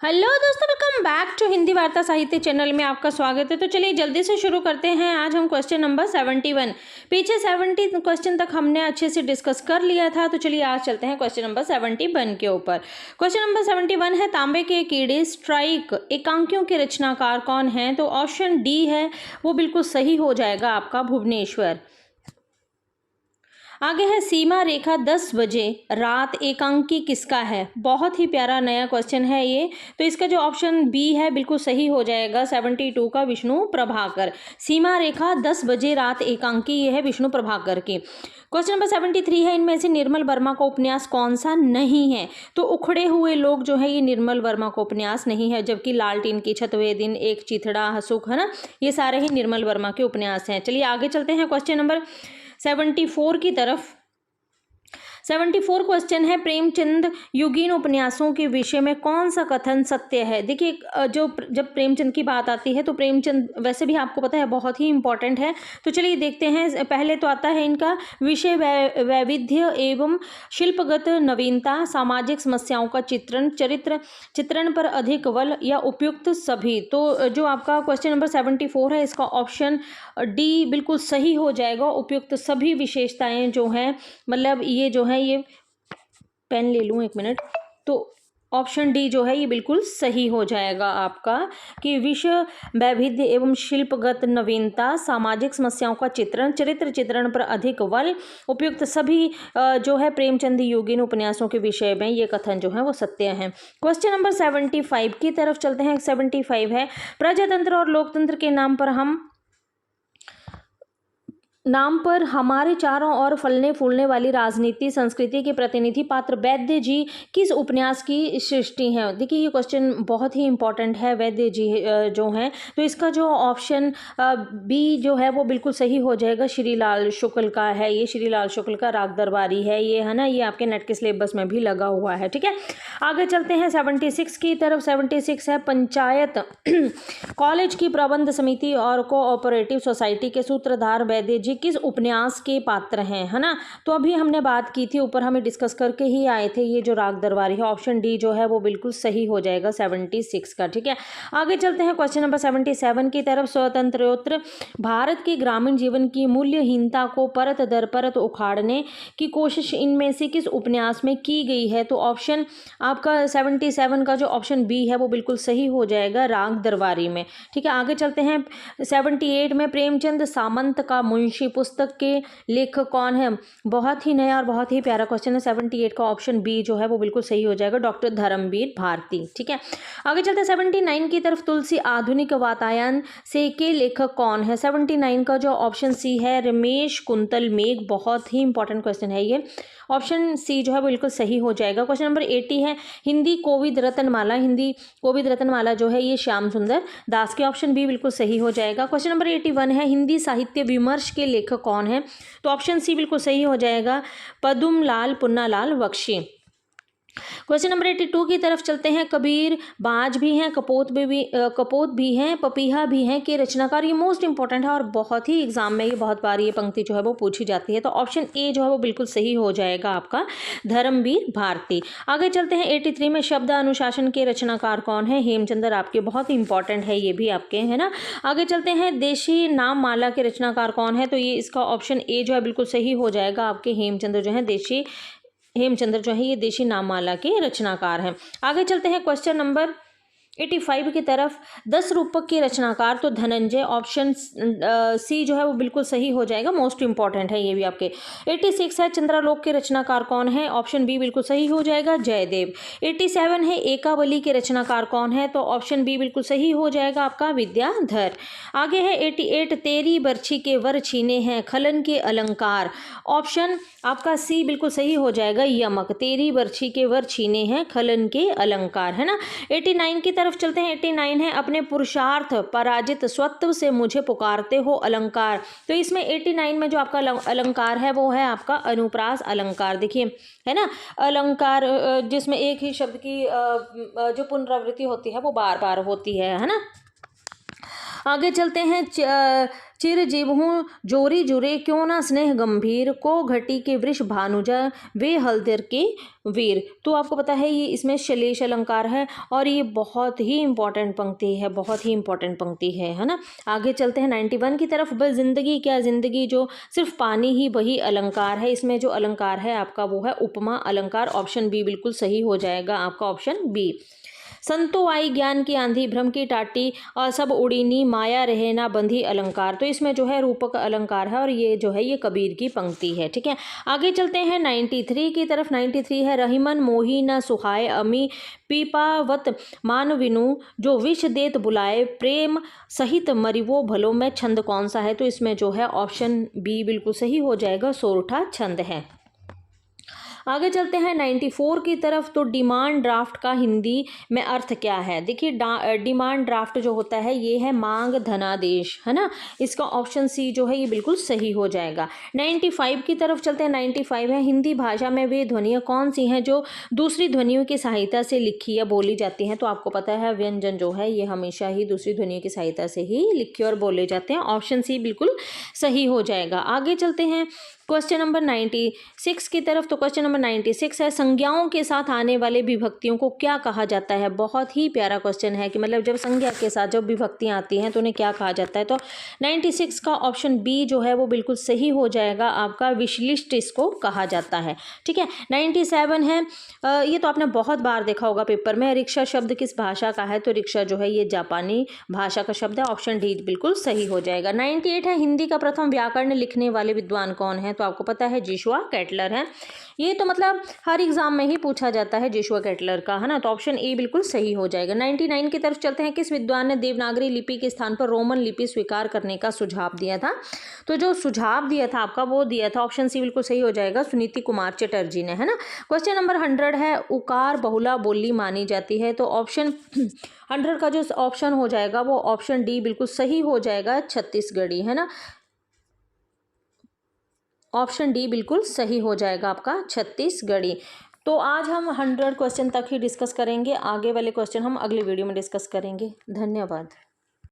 Hello दोस्तों, welcome back to Hindi वार्ता साहित्य चैनल में आपका स्वागत है। तो चलिए जल्दी से शुरू करते हैं। आज हम क्वेश्चन नंबर 71, पीछे 70 क्वेश्चन तक हमने अच्छे से डिस्कस कर लिया था। तो चलिए आज चलते हैं क्वेश्चन नंबर 71 के ऊपर। क्वेश्चन नंबर 71 है, तांबे के कीड़े स्ट्राइक एकांकियों के रचनाकार कौन हैं? तो ऑप्शन डी है वो बिल्कुल सही हो जाएगा आपका, भुवनेश्वर। आगे है, सीमा रेखा 10 बजे रात एकांकी किसका है? बहुत ही प्यारा नया क्वेश्चन है ये। तो इसका जो ऑप्शन बी है बिल्कुल सही हो जाएगा, 72 का विष्णु प्रभाकर। सीमा रेखा 10 बजे रात एकांकी ये है विष्णु प्रभाकर की। क्वेश्चन नंबर 73 है, इनमें से निर्मल वर्मा का उपन्यास कौन सा नहीं है? तो उखड़े हुए लोग जो है ये निर्मल वर्मा का उपन्यास नहीं है, जबकि लालटीन की छत, वे दिन, एक चिथड़ा, हसुख, है ना, ये सारे ही निर्मल वर्मा के उपन्यास हैं। चलिए आगे चलते हैं क्वेश्चन नंबर 74 की तरफ। 74 क्वेश्चन है, प्रेमचंद युगीन उपन्यासों के विषय में कौन सा कथन सत्य है? देखिए, जब प्रेमचंद की बात आती है तो प्रेमचंद वैसे भी आपको पता है बहुत ही इंपॉर्टेंट है। तो चलिए देखते हैं। पहले तो आता है इनका विषय वैविध्य एवं शिल्पगत नवीनता, सामाजिक समस्याओं का चित्रण पर अधिक बल या उपयुक्त सभी। तो जो आपका क्वेश्चन नंबर 74 है इसका ऑप्शन डी बिल्कुल सही हो जाएगा। उपयुक्त सभी विशेषताएं जो हैं, मतलब ये जो है, ये पेन ले लूं एक मिनट, तो ऑप्शन डी जो है ये बिल्कुल सही हो जाएगा आपका, कि विषय वैविध्य एवं शिल्पगत नवीनता, सामाजिक समस्याओं का चित्रण पर अधिक बल, उपयुक्त सभी जो है प्रेमचंद युगीन उपन्यासों के विषय में ये कथन जो है वो सत्य है। क्वेश्चन नंबर 75 की तरफ चलते हैं। 75 है, प्रजातंत्र और लोकतंत्र के नाम पर हमारे चारों ओर फलने फूलने वाली राजनीति संस्कृति के प्रतिनिधि पात्र वैद्य जी किस उपन्यास की सृष्टि हैं? देखिए ये क्वेश्चन बहुत ही इंपॉर्टेंट है। वैद्य जी जो हैं, तो इसका जो ऑप्शन बी जो है वो बिल्कुल सही हो जाएगा। श्रीलाल शुक्ल का है ये, श्रीलाल शुक्ल का राग दरबारी है ये, है ना, ये आपके नेट के सिलेबस में भी लगा हुआ है। ठीक है, आगे चलते हैं 76 की तरफ। 76 है, पंचायत कॉलेज की प्रबंध समिति और कोऑपरेटिव सोसाइटी के सूत्रधार वैद्य जी किस उपन्यास के पात्र हैं, है ना। तो अभी हमने बात की थी, ऊपर हमें डिस्कस करके ही आए थे, ये जो राग दरबारी है, ऑप्शन डी जो है वो बिल्कुल सही हो जाएगा 76 का। ठीक है, आगे चलते हैं क्वेश्चन नंबर 77 की तरफ। स्वतंत्रोत्तर भारत के ग्रामीण जीवन की मूल्यहीनता को परत दर परत उखाड़ने की कोशिश इनमें से किस उपन्यास में की गई है? तो ऑप्शन आपका 77 का जो ऑप्शन बी है वो बिल्कुल सही हो जाएगा, राग दरबारी में। ठीक है, आगे चलते हैं 78 में, प्रेमचंद सामंत का मुंशी पुस्तक के लेखक कौन है? बहुत ही नया और बहुत ही प्यारा क्वेश्चन है। 78 का ऑप्शन बी जो है वो बिल्कुल सही हो जाएगा, डॉक्टर धर्मवीर भारती। ठीक है, आगे चलते हैं 79 की तरफ। तुलसी आधुनिक वातायन से के लेखक कौन है? 79 का जो ऑप्शन सी है, रमेश कुंतल मेघ। बहुत ही इंपॉर्टेंट क्वेश्चन है ये, ऑप्शन सी जो है बिल्कुल सही हो जाएगा। क्वेश्चन नंबर 80 है, हिंदी कोविद रत्नमाला जो है ये श्याम सुंदर दास के, ऑप्शन बी बिल्कुल सही हो जाएगा। क्वेश्चन नंबर 81 है, हिंदी साहित्य विमर्श के लेखक कौन है? तो ऑप्शन सी बिल्कुल सही हो जाएगा, पद्मलाल पुन्नालाल बख्शी। क्वेश्चन नंबर 82 की तरफ चलते हैं। कबीर बाज भी हैं, कपोत भी हैं, पपीहा भी हैं के रचनाकार। ये मोस्ट इंपॉर्टेंट है और बहुत ही एग्जाम में ये बहुत बार ये पंक्ति जो है वो पूछी जाती है। तो ऑप्शन ए जो है वो बिल्कुल सही हो जाएगा आपका, धर्मवीर भारती। आगे चलते हैं 83 में, शब्द अनुशासन के रचनाकार कौन है? हेमचंद्र आपके, बहुत ही इंपॉर्टेंट है ये भी आपके, है ना। आगे चलते हैं, देशी नाम माला के रचनाकार कौन है? तो ये इसका ऑप्शन ए जो है बिल्कुल सही हो जाएगा आपके, हेमचंद्र जो है ये देशी नाममाला के रचनाकार हैं। आगे चलते हैं क्वेश्चन नंबर 85 की तरफ। 10 रूपक के रचनाकार, तो धनंजय, ऑप्शन सी जो है वो बिल्कुल सही हो जाएगा, मोस्ट इंपॉर्टेंट है ये भी आपके। 86 है, चंद्रालोक के रचनाकार कौन है? ऑप्शन बी बिल्कुल सही हो जाएगा, जयदेव। 87 है, एकावली के रचनाकार कौन है? तो ऑप्शन बी बिल्कुल सही हो जाएगा आपका, विद्याधर। आगे है 88, तेरी बरछी के वर छीने हैं खलन के अलंकार, ऑप्शन आपका सी बिल्कुल सही हो जाएगा, यमक। तेरी बरछी के वर छीने हैं खलन के अलंकार, है ना। 89 की तरफ चलते हैं। 89 है, अपने पुरुषार्थ पराजित स्वत्व से मुझे पुकारते हो अलंकार। तो इसमें 89 में जो आपका अलंकार है वो है आपका अनुप्रास अलंकार। देखिए, है ना, अलंकार जिसमें एक ही शब्द की जो पुनरावृत्ति होती है वो बार बार होती है ना। आगे चलते हैं। चिर जीवहूँ जोरी जुरे क्यों ना स्नेह गंभीर, को घटी के वृष भानुजा वे हलदर के वीर। तो आपको पता है ये इसमें श्लेष अलंकार है और ये बहुत ही इंपॉर्टेंट पंक्ति है, बहुत ही इंपॉर्टेंट पंक्ति है ना। आगे चलते हैं 91 की तरफ। बस जिंदगी क्या जिंदगी जो सिर्फ पानी ही वही अलंकार है। इसमें जो अलंकार है आपका वो है उपमा अलंकार। ऑप्शन बी बिल्कुल सही हो जाएगा आपका, ऑप्शन बी। संतो आई ज्ञान की आंधी भ्रम की टाटी और सब उड़ीनी माया रहे ना बंधी अलंकार। तो इसमें जो है रूपक अलंकार है और ये जो है ये कबीर की पंक्ति है, ठीक है। आगे चलते हैं 93 की तरफ। 93 है। रहीमन मोही न सुहाए अमी पीपावत मान विनु, जो विष देत बुलाए प्रेम सहित मरिवो भलो में। छंद कौन सा है? तो इसमें जो है ऑप्शन बी बिल्कुल सही हो जाएगा, सोरठा छंद है। आगे चलते हैं 94 की तरफ। तो डिमांड ड्राफ्ट का हिंदी में अर्थ क्या है? देखिए डिमांड ड्राफ्ट जो होता है ये है मांग धनादेश, है ना। इसका ऑप्शन सी जो है ये बिल्कुल सही हो जाएगा। 95 की तरफ चलते हैं। 95 है। हिंदी भाषा में वे ध्वनियाँ कौन सी हैं जो दूसरी ध्वनियों की सहायता से लिखी या बोली जाती हैं? तो आपको पता है व्यंजन जो है ये हमेशा ही दूसरी ध्वनियों की सहायता से ही लिखे और बोले जाते हैं। ऑप्शन सी बिल्कुल सही हो जाएगा। आगे चलते हैं क्वेश्चन नंबर 96 की तरफ। तो क्वेश्चन नंबर 96 है। संज्ञाओं के साथ आने वाले विभक्तियों को क्या कहा जाता है? बहुत ही प्यारा क्वेश्चन है कि मतलब जब संज्ञा के साथ जब विभक्तियां आती हैं तो उन्हें क्या कहा जाता है? तो 96 का ऑप्शन बी जो है वो बिल्कुल सही हो जाएगा आपका, विश्लिष्ट इसको कहा जाता है, ठीक है। 97 है। ये तो आपने बहुत बार देखा होगा पेपर में। रिक्शा शब्द किस भाषा का है? तो रिक्शा जो है ये जापानी भाषा का शब्द है। ऑप्शन डी बिल्कुल सही हो जाएगा। 98 है। हिंदी का प्रथम व्याकरण लिखने वाले विद्वान कौन है? तो आपको पता है जोशुआ केटलर है। ये तो मतलब हर एग्जाम में ही पूछा जाता है जोशुआ केटलर का, है ना। तो ऑप्शन ए बिल्कुल सही हो जाएगा। 99 की तरफ चलते हैं। किस विद्वान ने देवनागरी लिपि के स्थान पर रोमन लिपि स्वीकार करने का सुझाव दिया था? तो जो सुझाव दिया था आपका वो दिया था, ऑप्शन सी बिल्कुल सही हो जाएगा, सुनीति कुमार चटर्जी ने, है ना। क्वेश्चन नंबर 100 है। उकार बहुला बोली मानी जाती है? तो ऑप्शन 100 का जो ऑप्शन हो जाएगा वो ऑप्शन डी बिल्कुल सही हो जाएगा, छत्तीसगढ़ी, है ना। ऑप्शन डी बिल्कुल सही हो जाएगा आपका, छत्तीसगढ़ी। तो आज हम 100 क्वेश्चन तक ही डिस्कस करेंगे। आगे वाले क्वेश्चन हम अगले वीडियो में डिस्कस करेंगे। धन्यवाद।